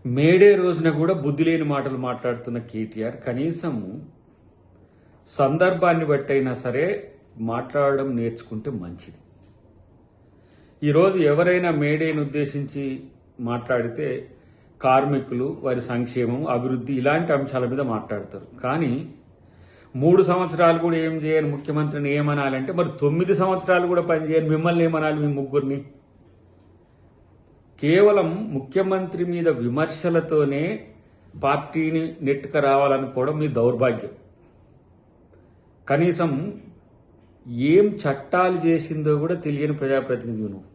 May Day రోజున కూడా బుద్ధి లేని మాటలు మాట్లాడుతున్న కేటీఆర్ కనీసం సందర్భాన్ని బట్టైనా సరే మాట్లాడడం నేర్చుకుంటే మంచిది. ఈరోజు ఎవరైనా మేడేని ఉద్దేశించి మాట్లాడితే కార్మికులు, వారి సంక్షేమం, అభివృద్ధి ఇలాంటి అంశాల మీద మాట్లాడతారు. కానీ 3 సంవత్సరాలు కూడా ఏం చేయని ముఖ్యమంత్రిని ఏమనాలంటే మరి 9 సంవత్సరాలు కూడా పనిచేయని మిమ్మల్ని ఏమనాలి? మీ ముగ్గురిని కేవలం ముఖ్యమంత్రి మీద విమర్శలతోనే పార్టీని నెట్టుకు రావాలనుకోవడం మీ దౌర్భాగ్యం. కనీసం ఏం చట్టాలు చేసిందో కూడా తెలియని ప్రజాప్రతినిధి నువ్వు.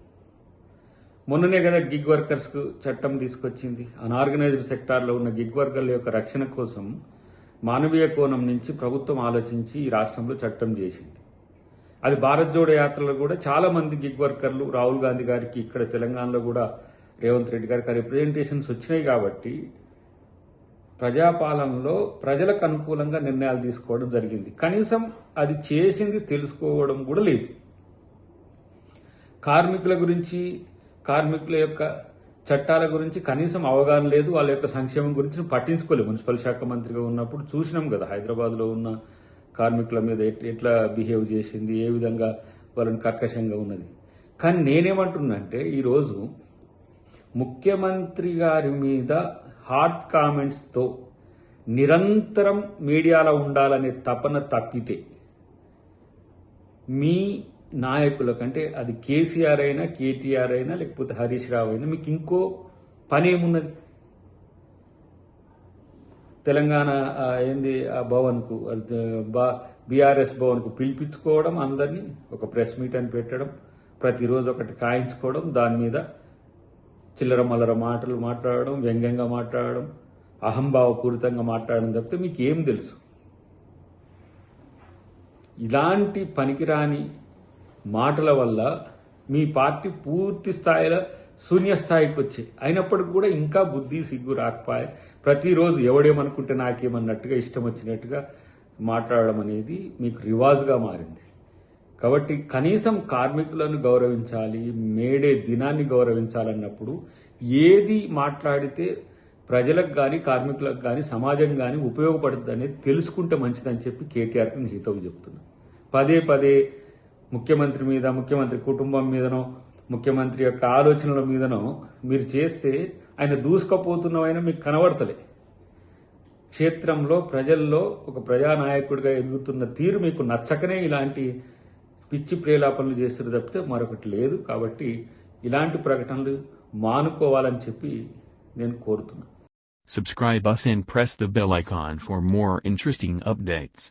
మొన్ననే కదా గిగ్ వర్కర్స్కు చట్టం తీసుకొచ్చింది. అన్ఆర్గనైజ్డ్ సెక్టార్లో ఉన్న గిగ్ వర్కర్ల యొక్క రక్షణ కోసం మానవీయ కోణం నుంచి ప్రభుత్వం ఆలోచించి ఈ రాష్ట్రంలో చట్టం చేసింది. అది భారత్ జోడో యాత్రలో కూడా చాలా మంది గిగ్ వర్కర్లు, రాహుల్ గాంధీ గారికి ఇక్కడ తెలంగాణలో కూడా రేవంత్ రెడ్డి గారికి రిప్రజెంటేషన్స్ వచ్చినాయి. కాబట్టి ప్రజాపాలనలో ప్రజలకు అనుకూలంగా నిర్ణయాలు తీసుకోవడం జరిగింది. కనీసం అది చేసింది తెలుసుకోవడం కూడా లేదు. కార్మికుల గురించి, కార్మికుల యొక్క చట్టాల గురించి కనీసం అవగాహన లేదు. వాళ్ళ యొక్క సంక్షేమం గురించి పట్టించుకోలేదు. మున్సిపల్ శాఖ మంత్రిగా ఉన్నప్పుడు చూసినాం కదా, హైదరాబాద్లో ఉన్న కార్మికుల మీద ఎట్లా బిహేవ్ చేసింది, ఏ విధంగా వాళ్ళని కర్కశంగా ఉన్నది. కానీ నేనేమంటున్నానంటే ఈరోజు ముఖ్యమంత్రి గారి మీద హాట్ కామెంట్స్తో నిరంతరం మీడియాలో ఉండాలనే తపన తప్పితే మీ నాయకుల కంటే అది కేసీఆర్ అయినా, కేటీఆర్ అయినా, లేకపోతే హరీష్ రావు అయినా మీకు ఇంకో పని ఏమున్నది? తెలంగాణ ఏంది ఆ భవన్కు, బీఆర్ఎస్ భవన్కు పిలిపించుకోవడం, అందరినీ ఒక ప్రెస్ మీట్ అని పెట్టడం, ప్రతిరోజు ఒకటి కాయించుకోవడం, దాని మీద చిల్లర మల్లర మాటలు మాట్లాడడం, వ్యంగ్యంగా మాట్లాడడం, అహంభావపూరితంగా మాట్లాడడం తప్పితే మీకు ఏం తెలుసు? ఇలాంటి పనికిరాని మాటల వల్ల మీ పార్టీ పూర్తి స్థాయిలో శూన్య స్థాయికి వచ్చాయి. అయినప్పటికీ కూడా ఇంకా బుద్ధి సిగ్గు రాకపోయే ప్రతిరోజు ఎవడేమనుకుంటే నాకేమన్నట్టుగా ఇష్టం వచ్చినట్టుగా మాట్లాడడం అనేది మీకు రివాజ్గా మారింది. కాబట్టి కనీసం కార్మికులను గౌరవించాలి, మేడే దినాన్ని గౌరవించాలన్నప్పుడు ఏది మాట్లాడితే ప్రజలకు కానీ, కార్మికులకు కానీ, సమాజం కానీ ఉపయోగపడుతుంది అనేది తెలుసుకుంటే మంచిదని చెప్పి కేటీఆర్కి నేను హితవు చెప్తున్నా. పదే పదే ముఖ్యమంత్రి మీద, ముఖ్యమంత్రి కుటుంబం మీదనో, ముఖ్యమంత్రి యొక్క ఆలోచనల మీదనో మీరు చేస్తే ఆయన దూసుకపోతున్నవైనా మీకు కనబడతలే. క్షేత్రంలో ప్రజల్లో ఒక ప్రజానాయకుడిగా ఎదుగుతున్న తీరు మీకు నచ్చకనే ఇలాంటి పిచ్చి ప్రేలాపనలు చేస్తున్నారు తప్పితే మరొకటి లేదు. కాబట్టి ఇలాంటి ప్రకటనలు మానుకోవాలని చెప్పి నేను కోరుతున్నా. Subscribe us and press the bell icon for more interesting updates.